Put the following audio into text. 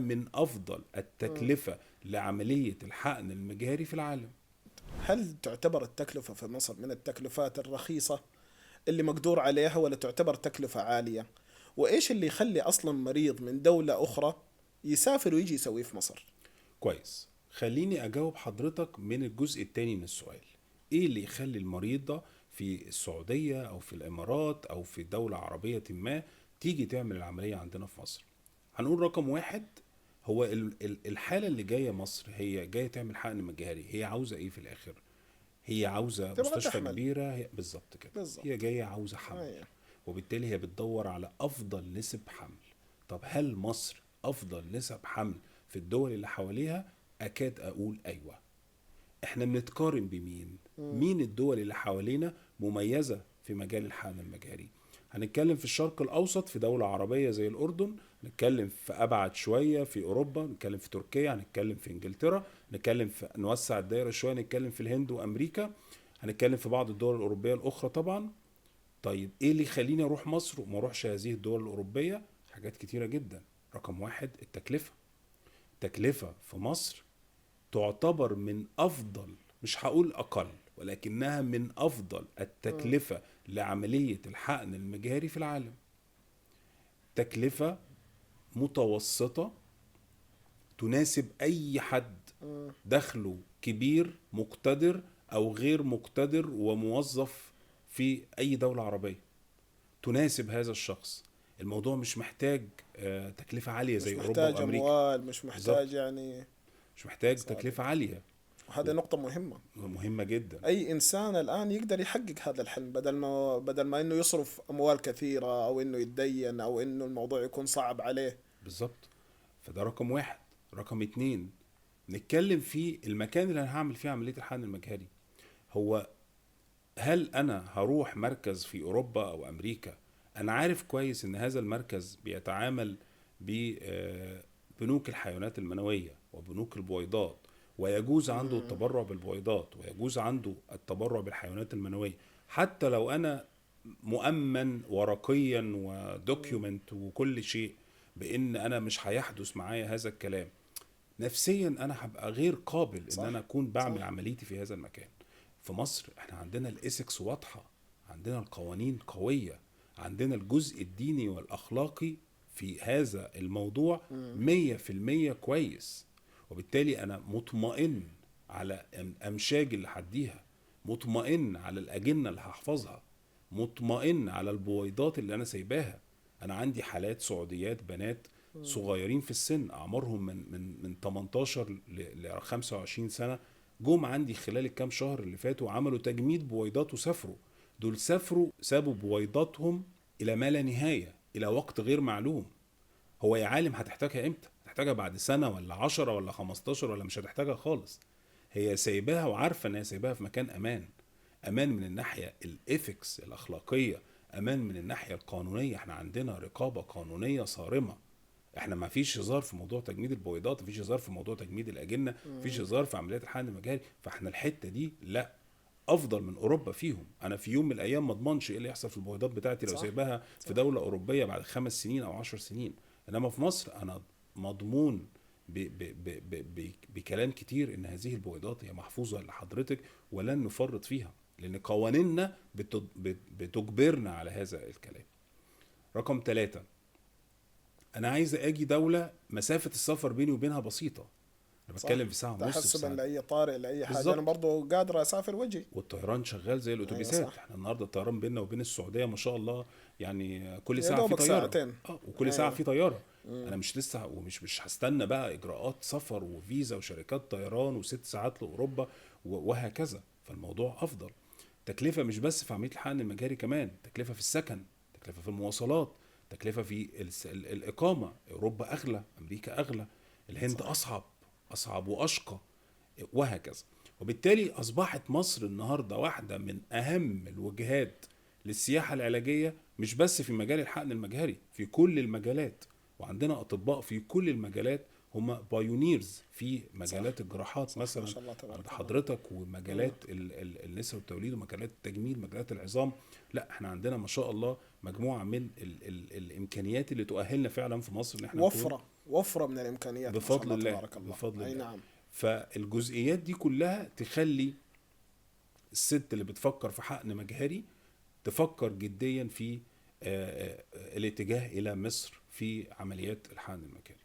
من أفضل التكلفة لعملية الحقن المجهري في العالم. هل تعتبر التكلفة في مصر من التكلفات الرخيصة اللي مقدور عليها، ولا تعتبر تكلفة عالية؟ وإيش اللي يخلي أصلا مريض من دولة أخرى يسافر ويجي يسويه في مصر؟ كويس، خليني أجاوب حضرتك من الجزء التاني من السؤال. إيه اللي يخلي المريض ده في السعودية أو في الإمارات أو في دولة عربية ما تيجي تعمل العملية عندنا في مصر؟ هنقول رقم واحد، هو الحالة اللي جاية مصر هي جاية تعمل حقن مجهري، هي عاوزة إيه في الآخر؟ هي عاوزة تبغى مستشفى تحمل. كبيرة، هي بالظبط كده. هي بالضبط. جاية عاوزة حمل، أيوة. وبالتالي هي بتدور على أفضل نسب حمل. طب هل مصر أفضل نسب حمل في الدول اللي حواليها؟ أكاد أقول أيوة. احنا بنتقارن بمين؟ مين الدول اللي حوالينا مميزة في مجال الحقن المجهري؟ هنتكلم في الشرق الأوسط في دولة عربية زي الأردن، نتكلم في أبعد شوية في أوروبا، نتكلم في تركيا، هنتكلم في إنجلترا، نتكلم في نوسع الدائرة شوية، نتكلم في الهند وأمريكا، هنتكلم في بعض الدول الأوروبية الأخرى طبعا. طيب إيه اللي يخليني أروح مصر وما أروحش هذه الدول الأوروبية؟ حاجات كتيرة جدا. رقم واحد التكلفة. تكلفة في مصر تعتبر من أفضل، مش هقول أقل، ولكنها من أفضل التكلفة لعملية الحقن المجهري في العالم. تكلفة متوسطة تناسب أي حد دخله كبير مقتدر أو غير مقتدر وموظف في أي دولة عربية، تناسب هذا الشخص. الموضوع مش محتاج تكلفة عالية مش زي أوروبا محتاج وأمريكا. أموال، مش محتاج بالظبط، يعني. مش محتاج صادق. تكلفة عالية. وهذه نقطة مهمة. مهمة جدا. أي إنسان الآن يقدر يحقق هذا الحلم، بدل ما إنه يصرف أموال كثيرة، أو إنه يتدين، أو إنه الموضوع يكون صعب عليه. بالظبط. فده رقم واحد. رقم اتنين، نتكلم في المكان اللي انا هعمل فيه عملية الحقن المجهري. هو هل انا هروح مركز في اوروبا او امريكا انا عارف كويس ان هذا المركز بيتعامل ببنوك الحيوانات المنوية وبنوك البويضات، ويجوز عنده التبرع بالبويضات ويجوز عنده التبرع بالحيوانات المنوية، حتى لو انا مؤمن ورقيا ودوكيومنت وكل شيء بان انا مش هيحدث معايا هذا الكلام، نفسيا انا هبقى غير قابل ان انا صح. اكون بعمل صح. عمليتي في هذا المكان. في مصر احنا عندنا الاسكس واضحة، عندنا القوانين قوية، عندنا الجزء الديني والاخلاقي في هذا الموضوع 100% كويس. وبالتالي انا مطمئن على امشاج اللي هديها، مطمئن على الاجنة اللي هحفظها، مطمئن على البويضات اللي انا سايباها. انا عندي حالات سعوديات بنات صغيرين في السن، اعمارهم من 18 ل 25 سنه، جم عندي خلال الكام شهر اللي فاتوا وعملوا تجميد بويضات وسافروا. دول سافروا سابوا بويضاتهم الى ما لا نهايه، الى وقت غير معلوم. هو يا عالم هتحتاجها امتى؟ هتحتاجها بعد سنه ولا 10 ولا 15 ولا مش هتحتاجها خالص؟ هي سايباها وعارفه ان هي سايباها في مكان امان. امان من الناحيه الايثكس الاخلاقيه، امان من الناحيه القانونيه. احنا عندنا رقابه قانونيه صارمه. احنا ما فيش هزار في موضوع تجميد البويضات، ما فيش هزار في موضوع تجميد الاجنه، ما فيش هزار في عمليات الحقن المجهري. فاحنا الحته دي لا، افضل من اوروبا فيهم. انا في يوم من الايام ما اضمنش ايه اللي يحصل في البويضات بتاعتي لو صح. سايباها في صح. دوله اوروبيه بعد 5 سنين او 10 سنين. انما في مصر انا مضمون بكلام كتير ان هذه البويضات هي محفوظه لحضرتك ولن نفرط فيها، لان قوانيننا بتجبرنا على هذا الكلام. رقم 3، انا عايز اجي دولة مسافة السفر بيني وبينها بسيطة، انا صح. بتكلم في ساعة ونص، في تحسبا ساعة. لأي طارئ، لأي حاجة، أنا بالظبط. برضو قادر أسافر وجهي. والطيران شغال زي أيوة الاتوبيسات. صح. احنا النهارده الطيران بيننا وبين السعودية ما شاء الله، يعني كل يا ساعة في دوبك طيارة. ساعتين. وكل ساعة أيوة. في طيارة. انا مش لسه ومش هستنى بقى اجراءات سفر وفيزا وشركات طيران و6 ساعات لاوروبا وهكذا. فالموضوع افضل. تكلفة مش بس في عملية الحقن المجاري، كمان تكلفة في السكن، تكلفة في المواصلات، تكلفة في الإقامة. أوروبا أغلى، أمريكا أغلى، الهند صح. أصعب، أصعب وأشقى، وهكذا. وبالتالي أصبحت مصر النهاردة واحدة من أهم الوجهات للسياحة العلاجية، مش بس في مجال الحقن المجهري، في كل المجالات. وعندنا أطباء في كل المجالات هم بايونيرز في صح. مجالات الجراحات صح ما مثلا شاء الله عند تبارك الله. حضرتك، ومجالات النساء والتوليد، ومجالات التجميل، مجالات العظام. لا احنا عندنا ما شاء الله مجموعة من ال الامكانيات اللي تؤهلنا فعلا في مصر ان احنا نكون وفرة. وفرة من الامكانيات ما شاء بفضل الله الله، تبارك الله. بفضل اي الله. نعم. فالجزئيات دي كلها تخلي الست اللي بتفكر في حقن مجهري تفكر جديا في الاتجاه الى مصر في عمليات الحقن المجهري.